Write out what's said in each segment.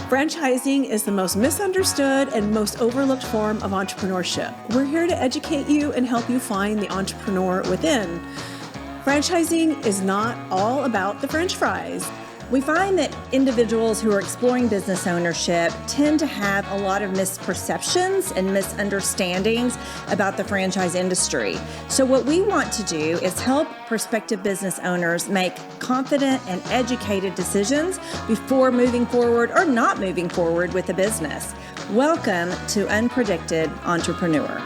Franchising is the most misunderstood and most overlooked form of entrepreneurship. We're here to educate you and help you find the entrepreneur within. Franchising is not all about the French fries. We find that individuals who are exploring business ownership tend to have a lot of misperceptions and misunderstandings about the franchise industry. So what we want to do is help prospective business owners make confident and educated decisions before moving forward or not moving forward with a business. Welcome to Unpredicted Entrepreneur.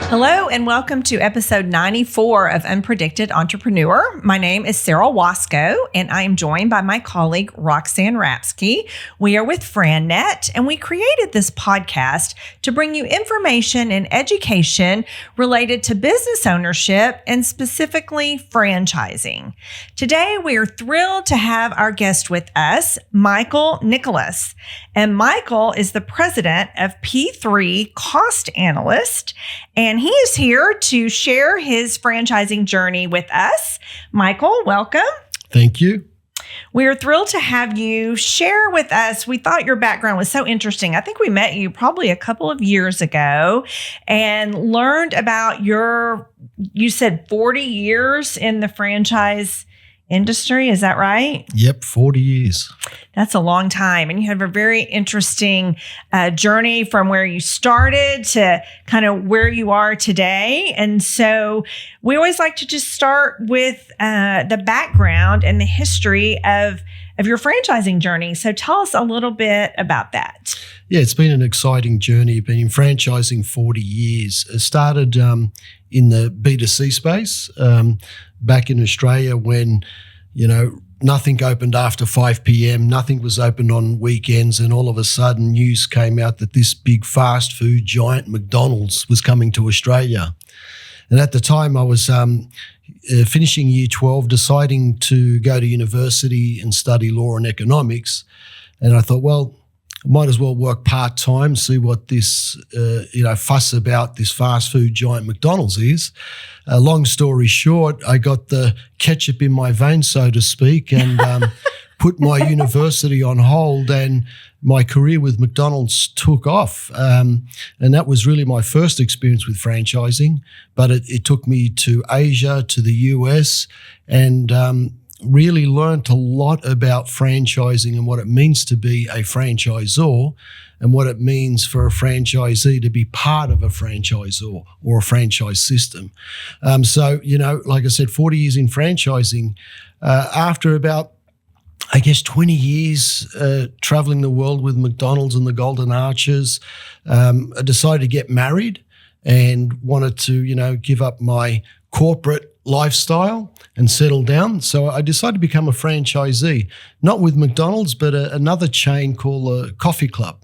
Hello and welcome to episode 94 of Unpredicted Entrepreneur. My name is Sara Waskow and I am joined by my colleague Roxanne Rapske. We are with FranNet and we created this podcast to bring you information and education related to business ownership and specifically franchising. Today we are thrilled to have our guest with us, Michael Nicholas. And Michael is the president of P3 Cost Analyst, and he is here to share his franchising journey with us. Michael, welcome. Thank you. We're thrilled to have you share with us. We thought your background was so interesting. I think we met you probably a couple of years ago and learned about you said 40 years in the franchise industry. Is that right? Yep, 40 years. That's a long time. And you have a very interesting journey from where you started to kind of where you are today. And so we always like to just start with the background and the history of your franchising journey. So tell us a little bit about that. Yeah, it's been an exciting journey. Been in franchising 40 years. It started in the B2C space back in Australia when, nothing opened after 5 p.m. Nothing was open on weekends. And all of a sudden news came out that this big fast food giant McDonald's was coming to Australia. And at the time I was finishing year 12, deciding to go to university and study law and economics. And I thought, well, I might as well work part-time, see what this, fuss about this fast food giant McDonald's is. Long story short, I got the ketchup in my veins, so to speak, and put my university on hold, and my career with McDonald's took off. And that was really my first experience with franchising, but it took me to Asia, to the US, and really learned a lot about franchising and what it means to be a franchisor and what it means for a franchisee to be part of a franchisor or a franchise system. So, like I said, 40 years in franchising, after about 20 years traveling the world with McDonald's and the Golden Arches, I decided to get married and wanted to, give up my corporate lifestyle and settle down. So I decided to become a franchisee, not with McDonald's, but another chain called a Coffee Club.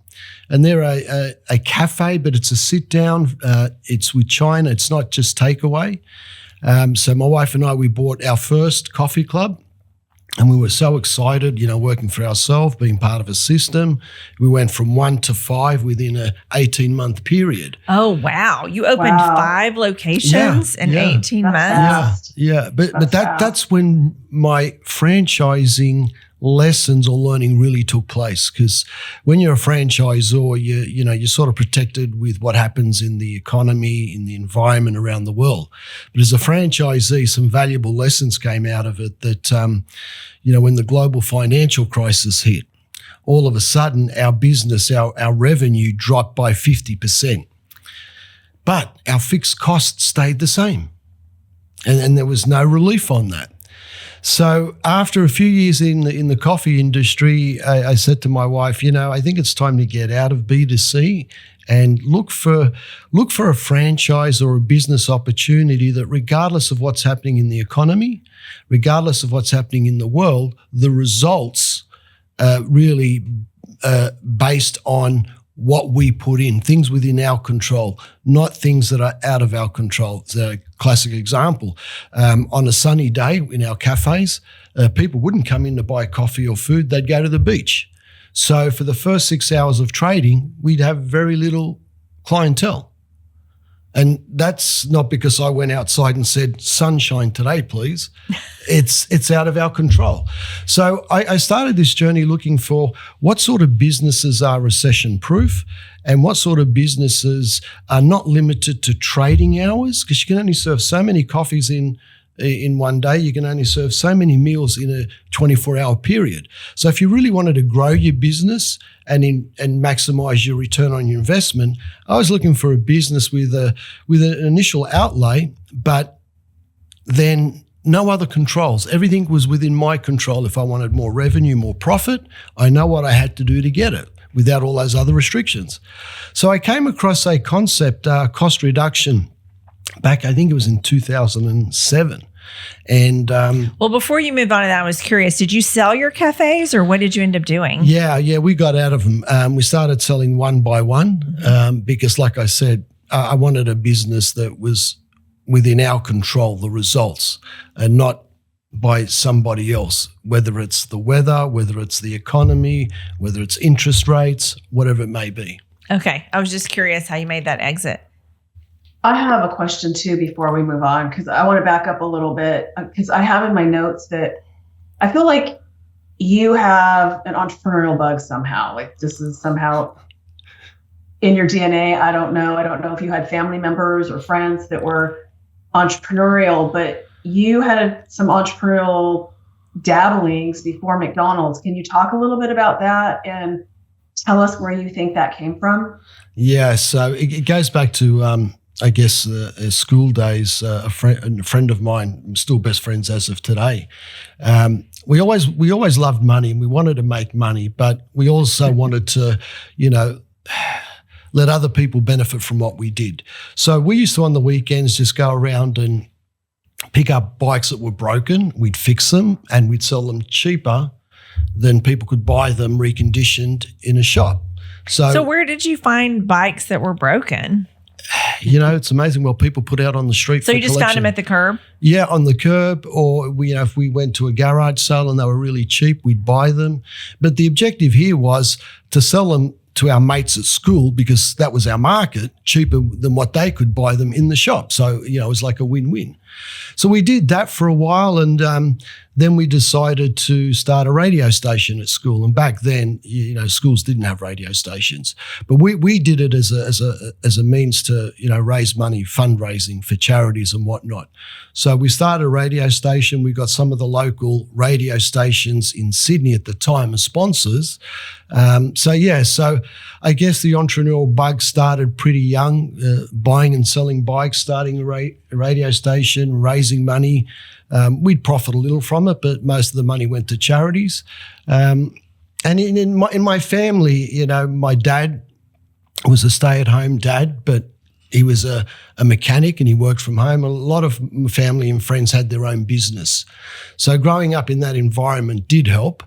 And they're a cafe, but it's a sit down. It's with China. It's not just takeaway. So my wife and I, we bought our first coffee club. And we were so excited, working for ourselves, being part of a system. We went from 1 to 5 within an 18-month period. Oh, wow. You opened 5 locations in 18 months? Yeah. But that's when my franchising lessons or learning really took place, because when you're a franchisor, you're sort of protected with what happens in the economy, in the environment around the world. But as a franchisee, some valuable lessons came out of it that, when the global financial crisis hit, all of a sudden our business, our revenue dropped by 50%. But our fixed costs stayed the same. And there was no relief on that. So after a few years in the coffee industry, I said to my wife, I think it's time to get out of B2C and look for a franchise or a business opportunity that, regardless of what's happening in the economy, regardless of what's happening in the world, the results really based on what we put in, things within our control, not things that are out of our control. It's a classic example. On a sunny day in our cafes, people wouldn't come in to buy coffee or food. They'd go to the beach. So for the first 6 hours of trading, we'd have very little clientele. And that's not because I went outside and said, sunshine today, please. It's out of our control. So I started this journey looking for what sort of businesses are recession-proof and what sort of businesses are not limited to trading hours, because you can only serve so many coffees in one day. You can only serve so many meals in a 24-hour period. So if you really wanted to grow your business and maximize your return on your investment, I was looking for a business with an initial outlay, but then no other controls. Everything was within my control. If I wanted more revenue, more profit, I know what I had to do to get it without all those other restrictions. So I came across a concept, cost reduction, back, I think it was in 2007. And well, before you move on to that, I was curious, did you sell your cafes or what did you end up doing? Yeah, we got out of them. We started selling one by one because, like I said, I wanted a business that was within our control, the results, and not by somebody else, whether it's the weather, whether it's the economy, whether it's interest rates, whatever it may be. Okay. I was just curious how you made that exit. I have a question too before we move on, because I want to back up a little bit, because I have in my notes that I feel like you have an entrepreneurial bug somehow. Like this is somehow in your DNA. I don't know if you had family members or friends that were entrepreneurial, but you had some entrepreneurial dabblings before McDonald's. Can you talk a little bit about that and tell us where you think that came from? Yeah, so it goes back to I guess school days. A friend of mine, I'm still best friends as of today. We always loved money and we wanted to make money, but we also wanted to, let other people benefit from what we did. So we used to on the weekends just go around and pick up bikes that were broken. We'd fix them and we'd sell them cheaper than people could buy them reconditioned in a shop. So where did you find bikes that were broken? It's amazing what people put out on the street. So you just found them at the curb? Yeah, on the curb, or if we went to a garage sale and they were really cheap, we'd buy them. But the objective here was to sell them to our mates at school because that was our market, cheaper than what they could buy them in the shop. So, it was like a win-win. So we did that for a while, and then we decided to start a radio station at school. And back then, schools didn't have radio stations, but we did it as a means to raise money, fundraising for charities and whatnot. So we started a radio station. We got some of the local radio stations in Sydney at the time as sponsors. So I guess the entrepreneurial bug started pretty young, buying and selling bikes, starting a radio station, raising money. We'd profit a little from it, but most of the money went to charities. And in my family, my dad was a stay-at-home dad, but he was a mechanic and he worked from home. A lot of my family and friends had their own business. So growing up in that environment did help.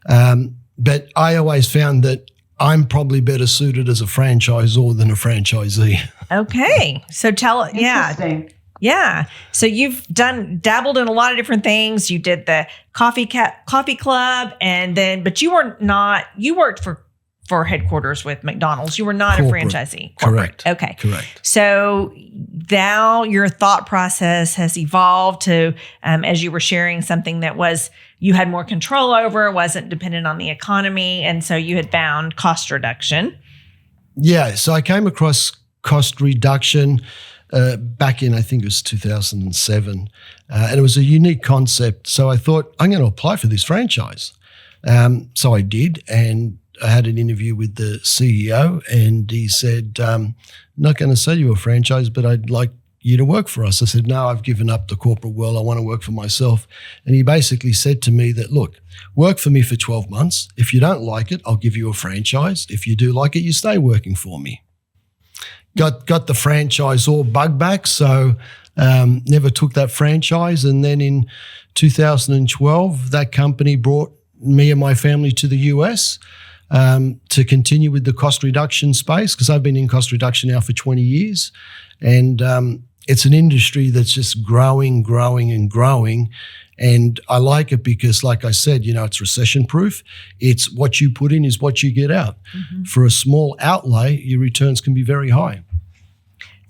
But I always found that I'm probably better suited as a franchisor than a franchisee. Okay. So Yeah. So you've dabbled in a lot of different things. You did the coffee club but you worked for headquarters with McDonald's. You were not corporate. A franchisee. Correct. Okay. Correct. So now your thought process has evolved to, as you were sharing, something that you had more control over, wasn't dependent on the economy. And so you had found cost reduction. Yeah. So I came across cost reduction back in, I think it was 2007. And it was a unique concept. So I thought, I'm going to apply for this franchise. So I did. And I had an interview with the CEO and he said, I'm not going to sell you a franchise, but I'd like you to work for us. I said, no, I've given up the corporate world. I want to work for myself. And he basically said to me that, look, work for me for 12 months. If you don't like it, I'll give you a franchise. If you do like it, you stay working for me. Got the franchisor bug back, so never took that franchise. And then in 2012, that company brought me and my family to the US to continue with the cost reduction space, because I've been in cost reduction now for 20 years. And it's an industry that's just growing. And I like it because, like I said, it's recession-proof. It's what you put in is what you get out. Mm-hmm. For a small outlay, your returns can be very high.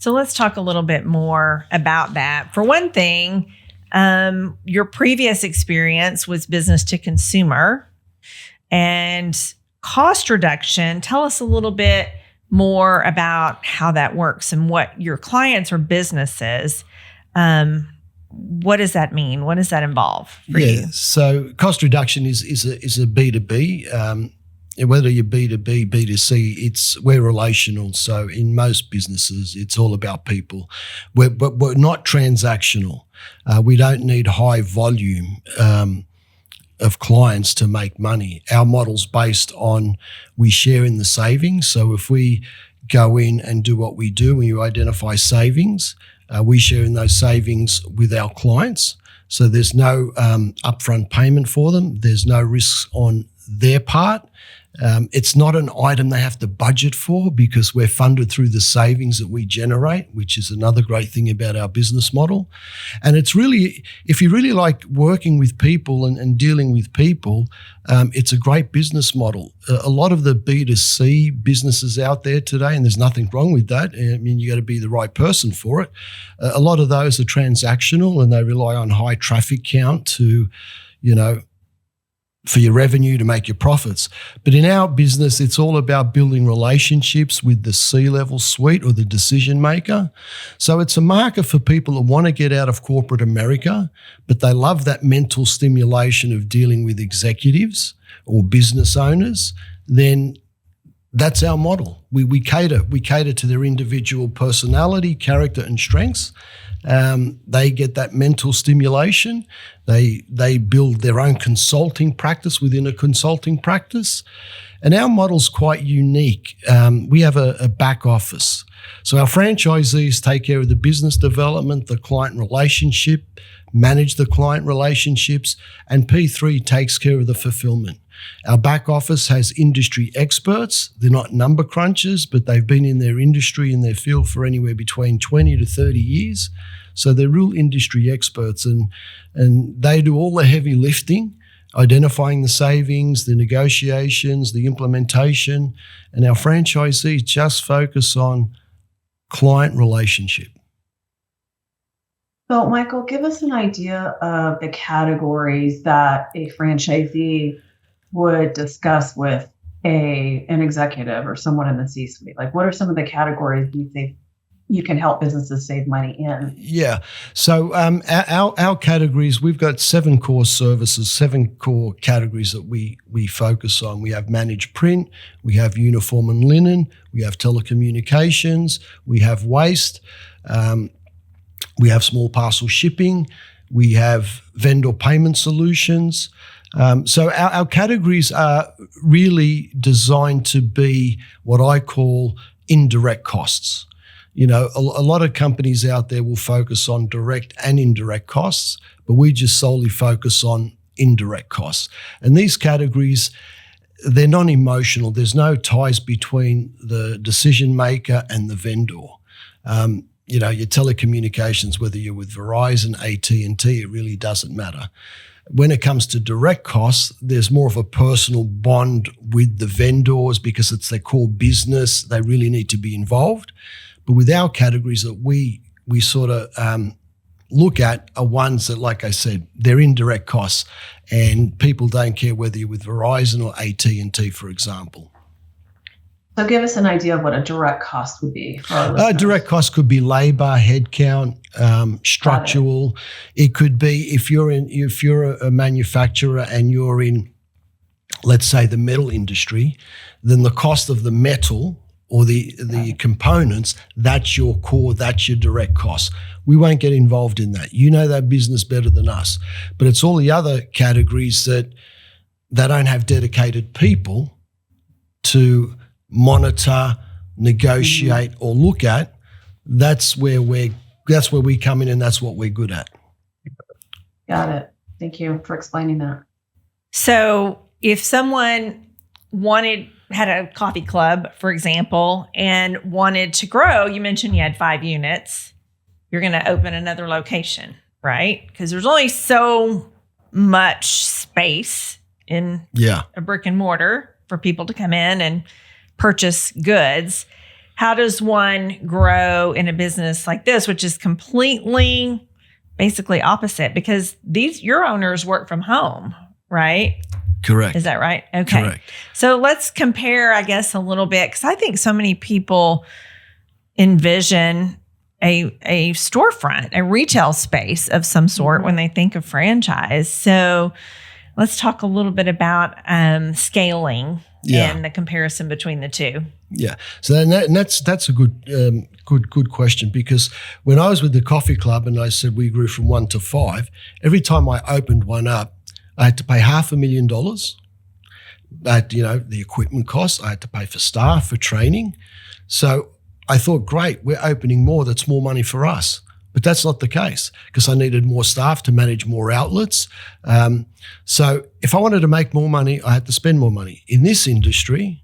So let's talk a little bit more about that. For one thing, your previous experience was business to consumer and cost reduction. Tell us a little bit more about how that works and what your clients or businesses. What does that mean? What does that involve for you? So cost reduction is a B2B. Whether you're B2B, B2C, we're relational. So in most businesses, it's all about people. But we're not transactional. We don't need high volume of clients to make money. Our model's based on we share in the savings. So if we go in and do what we do, when you identify savings, we share in those savings with our clients. So there's no upfront payment for them. There's no risks on their part. It's not an item they have to budget for because we're funded through the savings that we generate, which is another great thing about our business model. And it's really, if you really like working with people and dealing with people, it's a great business model. A lot of the B2C businesses out there today, and there's nothing wrong with that. I mean, you got to be the right person for it. A lot of those are transactional and they rely on high traffic count to, for your revenue to make your profits. But in our business, it's all about building relationships with the C-level suite or the decision maker. So it's a market for people that want to get out of corporate America, but they love that mental stimulation of dealing with executives or business owners. Then that's our model. We cater to their individual personality, character, and strengths. They get that mental stimulation. They build their own consulting practice within a consulting practice. And our model's quite unique. We have a back office. So our franchisees take care of the business development, the client relationship, manage the client relationships, and P3 takes care of the fulfillment. Our back office has industry experts. They're not number crunchers, but they've been in their industry, in their field for anywhere between 20 to 30 years. So they're real industry experts and they do all the heavy lifting, identifying the savings, the negotiations, the implementation, and our franchisees just focus on client relationship. So, Michael, give us an idea of the categories that a franchisee would discuss with an executive or someone in the C-suite. Like, what are some of the categories you think you can help businesses save money in? Yeah. So our categories, we've got 7 core services, 7 core categories that we focus on. We have managed print, we have uniform and linen, we have telecommunications, we have waste, we have small parcel shipping, we have vendor payment solutions. So our categories are really designed to be what I call indirect costs. A lot of companies out there will focus on direct and indirect costs, but we just solely focus on indirect costs. And these categories, they're non-emotional. There's no ties between the decision maker and the vendor. Your telecommunications, whether you're with Verizon, AT&T, it really doesn't matter. When it comes to direct costs, there's more of a personal bond with the vendors because it's their core business. They really need to be involved. But with our categories that we sort of look at are ones that, like I said, they're indirect costs, and people don't care whether you're with Verizon or AT&T, for example. So give us an idea of what a direct cost would be for our listeners. Direct cost could be labor, headcount, structural. It could be if you're a manufacturer and you're in, let's say, the metal industry, then the cost of the metal or the components, that's your core, that's your direct cost. We won't get involved in that. You know that business better than us. But it's all the other categories that they don't have dedicated people to monitor, negotiate, or look at. That's where we come in, and that's what we're good at. Got it. Thank you for explaining that. So if someone had a coffee club, for example, and wanted to grow, you mentioned you had 5 units, you're going to open another location, right? Because there's only so much space in a brick and mortar for people to come in and purchase goods. how does one grow in a business like this, which is completely basically opposite, because your owners work from home, right? Correct. Is that right? Okay. Correct. So let's compare, I guess, a little bit, because I think so many people envision a storefront, a retail space of some sort when they think of franchise. So let's talk a little bit about scaling and the comparison between the two. Yeah. So that's a good question, because when I was with the coffee club and I said we grew from 1 to 5, every time I opened one up, I had to pay $500,000. The equipment costs. I had to pay for staff, for training. So I thought, great, we're opening more. That's more money for us. But that's not the case, because I needed more staff to manage more outlets. So if I wanted to make more money, I had to spend more money. In this industry,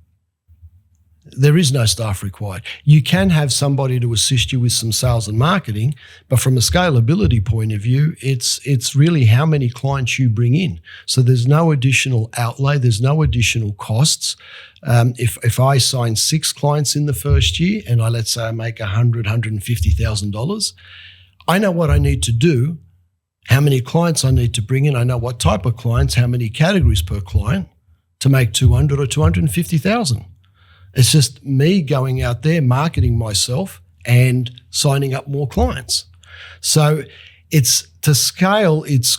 there is no staff required. You can have somebody to assist you with some sales and marketing, but from a scalability point of view, it's really how many clients you bring in. So there's no additional outlay, there's no additional costs. If I sign 6 clients in the first year and let's say I make $150,000, I know what I need to do, how many clients I need to bring in. I know what type of clients, how many categories per client to make $200,000 or $250,000. It's just me going out there, marketing myself and signing up more clients. So to scale, it's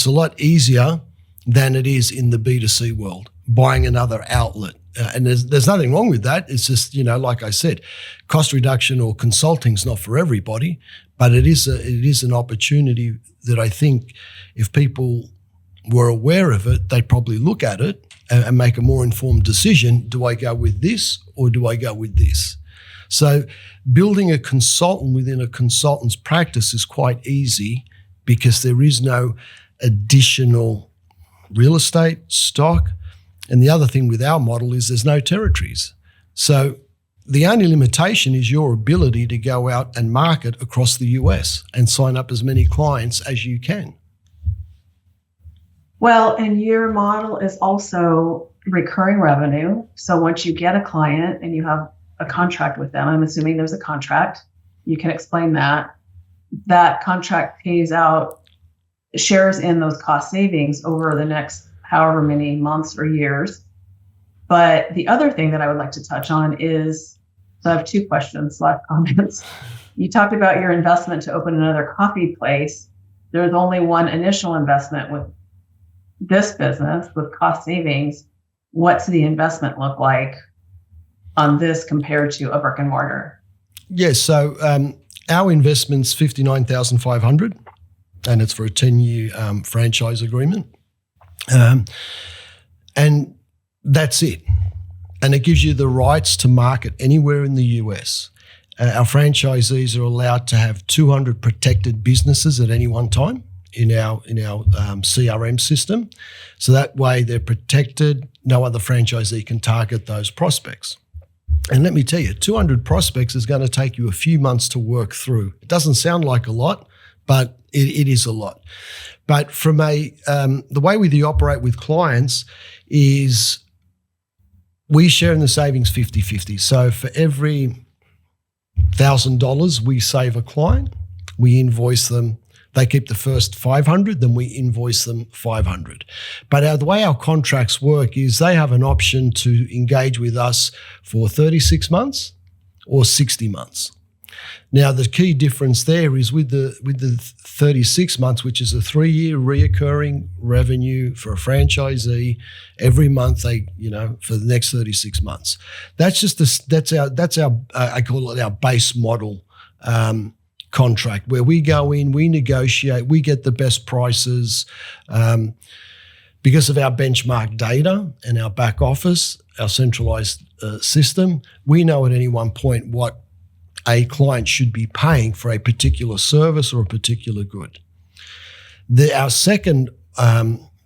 a lot easier than it is in the B2C world, buying another outlet. And there's nothing wrong with that. It's just, like I said, cost reduction or consulting is not for everybody, but it is an opportunity that I think if people were aware of it, they'd probably look at it and make a more informed decision. Do I go with this or do I go with this? So building a consultant within a consultant's practice is quite easy, because there is no additional real estate, stock. And the other thing with our model is there's no territories. So the only limitation is your ability to go out and market across the US and sign up as many clients as you can. Well, and your model is also recurring revenue. So once you get a client and you have a contract with them, I'm assuming there's a contract, you can explain that. That contract pays out, shares in those cost savings over the next however many months or years. But the other thing that I would like to touch on is, so I have 2 questions, comments. You talked about your investment to open another coffee place. There's only one initial investment with this business with cost savings. What's the investment look like on this compared to a brick and mortar? Yes. So our investment's $59,500, and it's for a 10-year franchise agreement. And that's it. And it gives you the rights to market anywhere in the US. Our franchisees are allowed to have 200 protected businesses at any one time in our CRM system. So that way they're protected. No other franchisee can target those prospects. And let me tell you, 200 prospects is going to take you a few months to work through. It doesn't sound like a lot, but it is a lot. But from the way we operate with clients is we share in the savings 50-50. So for every $1,000 we save a client, we invoice them. They keep the first 500, then we invoice them 500. But the way our contracts work is they have an option to engage with us for 36 months or 60 months. Now, the key difference there is with the 36 months, which is a 3-year reoccurring revenue for a franchisee every month. For the next 36 months. That's our I call it our base model contract, where we go in, we negotiate, we get the best prices because of our benchmark data and our back office, our centralized system. We know at any one point what a client should be paying for a particular service or a particular good. Our second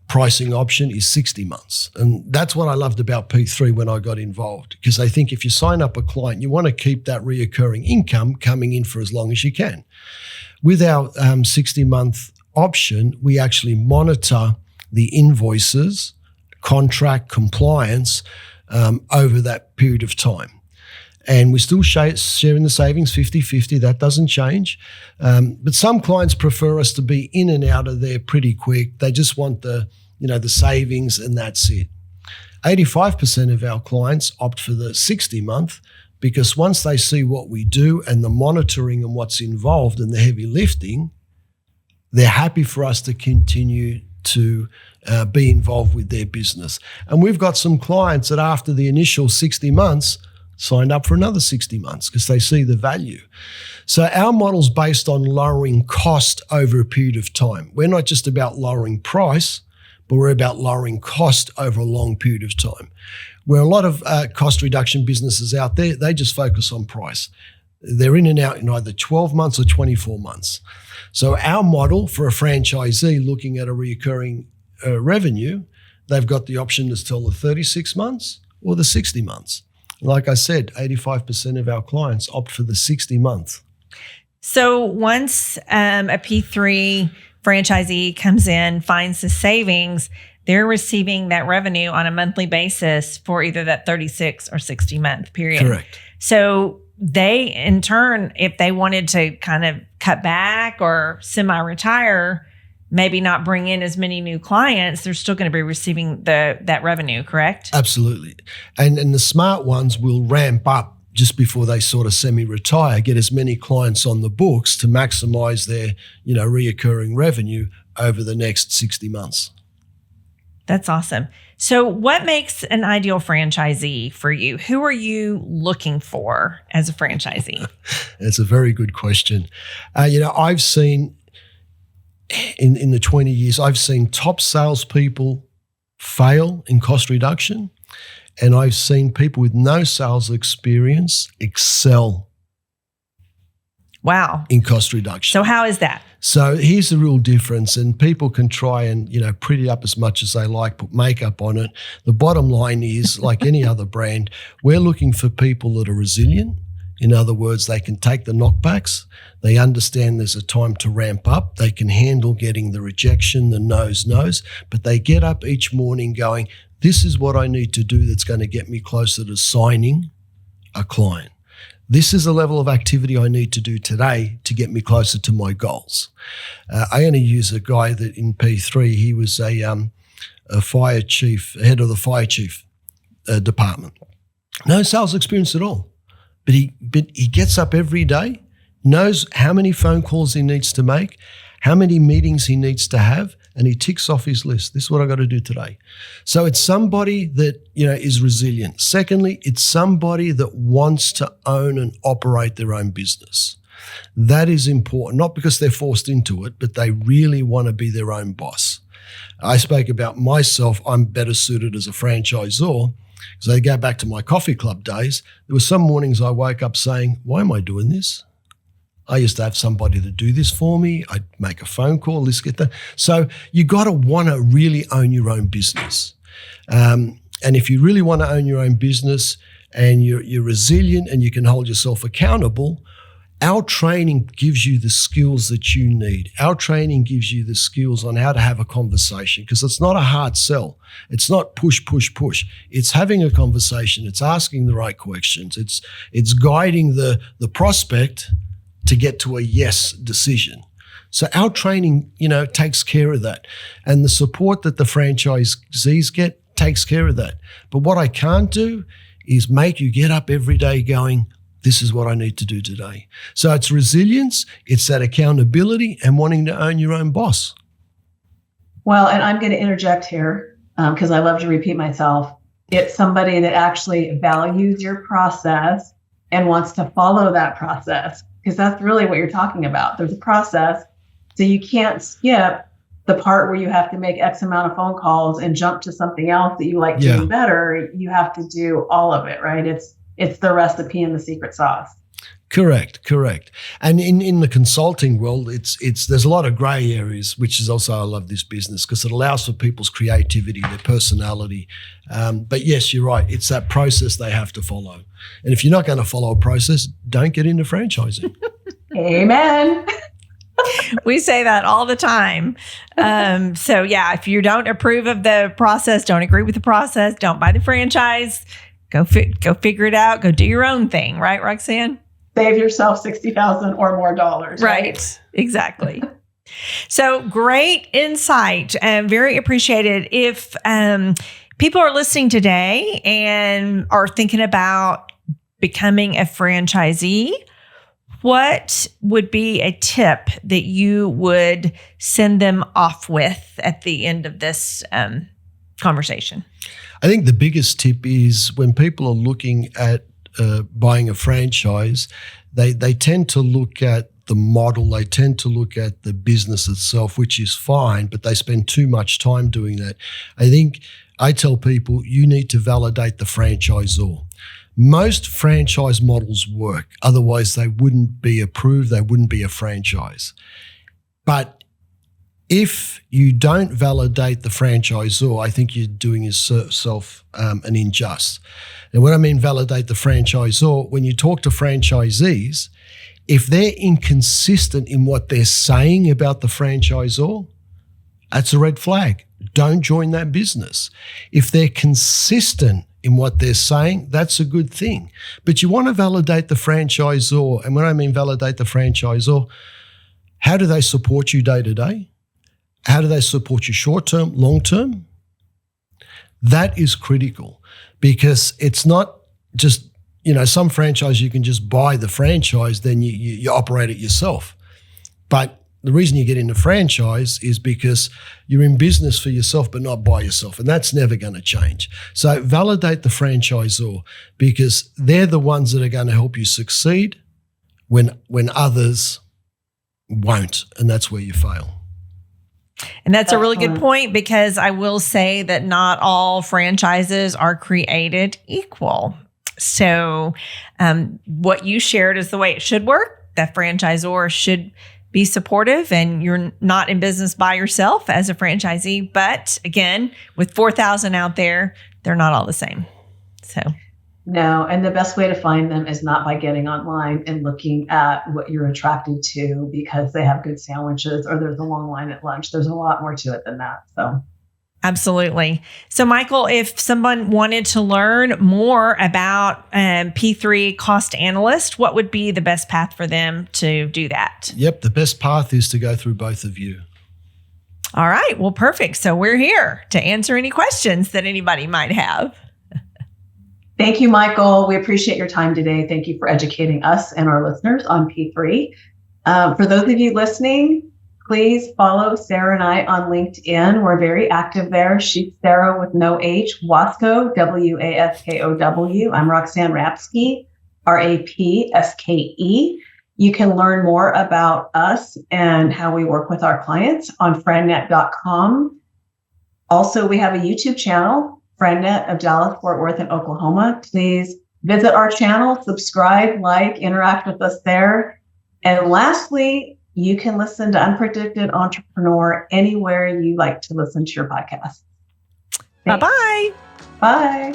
pricing option is 60 months. And that's what I loved about P3 when I got involved, because I think if you sign up a client, you want to keep that reoccurring income coming in for as long as you can. With our 60-month option, we actually monitor the invoices, contract compliance over that period of time. And we're still sharing the savings 50-50. That doesn't change. But some clients prefer us to be in and out of there pretty quick. They just want the savings, and that's it. 85% of our clients opt for the 60-month because once they see what we do and the monitoring and what's involved and the heavy lifting, they're happy for us to continue to be involved with their business. And we've got some clients that after the initial 60 months signed up for another 60 months because they see the value. So our model's based on lowering cost over a period of time. We're not just about lowering price, but we're about lowering cost over a long period of time. Where a lot of cost reduction businesses out there, they just focus on price. They're in and out in either 12 months or 24 months. So our model for a franchisee looking at a recurring revenue, they've got the option to tell the 36 months or the 60 months. Like I said, 85% of our clients opt for the 60 month. So once a P3 franchisee comes in, finds the savings, they're receiving that revenue on a monthly basis for either that 36 or 60 month period. Correct. So they, in turn, if they wanted to kind of cut back or semi-retire, maybe not bring in as many new clients, they're still going to be receiving that revenue, correct? Absolutely. And the smart ones will ramp up just before they sort of semi-retire, get as many clients on the books to maximize their, reoccurring revenue over the next 60 months. That's awesome. So what makes an ideal franchisee for you? Who are you looking for as a franchisee? That's a very good question. I've seen in the 20 years, I've seen top salespeople fail in cost reduction, and I've seen people with no sales experience excel. Wow. In cost reduction. So how is that? So here's the real difference, and people can try and, pretty up as much as they like, put makeup on it. The bottom line is, like any other brand, we're looking for people that are resilient. In other words, they can take the knockbacks. They understand there's a time to ramp up. They can handle getting the rejection, the no's, but they get up each morning going, this is what I need to do that's going to get me closer to signing a client. This is the level of activity I need to do today to get me closer to my goals. I only use a guy that in P3, he was a fire chief, head of the fire chief department. No sales experience at all. But he gets up every day, knows how many phone calls he needs to make, how many meetings he needs to have, and he ticks off his list. This is what I got to do today. So it's somebody that, is resilient. Secondly, it's somebody that wants to own and operate their own business. That is important, not because they're forced into it, but they really want to be their own boss. I spoke about myself. I'm better suited as a franchisor. So I go back to my coffee club days. There were some mornings I woke up saying, why am I doing this? I used to have somebody to do this for me. I'd make a phone call, let's get that. So you got to want to really own your own business. And if you really want to own your own business and you're resilient and you can hold yourself accountable, our training gives you the skills that you need. Our training gives you the skills on how to have a conversation, because it's not a hard sell. It's not push, push, push. It's having a conversation. It's asking the right questions. It's guiding the prospect to get to a yes decision. So our training, takes care of that. And the support that the franchisees get takes care of that. But what I can't do is make you get up every day going, this is what I need to do today. So it's resilience, it's that accountability and wanting to own your own boss. Well, and I'm going to interject here because I love to repeat myself. It's somebody that actually values your process and wants to follow that process, because that's really what you're talking about. There's a process, so you can't skip the part where you have to make X amount of phone calls and jump to something else that you like doing better. You have to do all of it, right? It's the recipe and the secret sauce. Correct. And in the consulting world, there's a lot of gray areas, which is also, I love this business because it allows for people's creativity, their personality. But yes, you're right. It's that process they have to follow. And if you're not going to follow a process, don't get into franchising. Amen. We say that all the time. So yeah, if you don't approve of the process, don't agree with the process, don't buy the franchise, go figure it out. Go do your own thing. Right, Roxanne? Save yourself $60,000 or more dollars. Right. Exactly. So great insight and very appreciated. If people are listening today and are thinking about becoming a franchisee, what would be a tip that you would send them off with at the end of this conversation? I think the biggest tip is when people are looking at buying a franchise, they tend to look at the model, they tend to look at the business itself, which is fine, but they spend too much time doing that. I tell people you need to validate the franchisor. Most franchise models work, otherwise they wouldn't be approved, they wouldn't be a franchise. But if you don't validate the franchisor, I think you're doing yourself an injustice. And when I mean validate the franchisor, when you talk to franchisees, if they're inconsistent in what they're saying about the franchisor, that's a red flag. Don't join that business. If they're consistent in what they're saying, that's a good thing. But you want to validate the franchisor. And when I mean validate the franchisor, how do they support you day to day? How do they support you short term, long term? That is critical, because it's not just, some franchise you can just buy the franchise, then you operate it yourself. But the reason you get into franchise is because you're in business for yourself, but not by yourself. And that's never going to change. So validate the franchisor, because they're the ones that are going to help you succeed when others won't. And that's where you fail. And that's a really good point, because I will say that not all franchises are created equal. So what you shared is the way it should work. That franchisor should be supportive, and you're not in business by yourself as a franchisee. But again, with 4,000 out there, they're not all the same. So no, and the best way to find them is not by getting online and looking at what you're attracted to because they have good sandwiches or there's a long line at lunch. There's a lot more to it than that. So absolutely. So Michael, if someone wanted to learn more about P3 Cost Analyst, what would be the best path for them to do that? Yep, the best path is to go through both of you. All right. Well, perfect. So we're here to answer any questions that anybody might have. Thank you, Michael. We appreciate your time today. Thank you for educating us and our listeners on P3. For those of you listening, please follow Sara and I on LinkedIn. We're very active there. She's Sara with no H, Waskow, Waskow. I'm Roxanne Rapske, Rapske. You can learn more about us and how we work with our clients on frannet.com. Also, we have a YouTube channel, Frannet of Dallas, Fort Worth, and Oklahoma. Please visit our channel, subscribe, interact with us there. And lastly, you can listen to Unpredicted Entrepreneur anywhere you like to listen to your podcast. Bye-bye. Bye.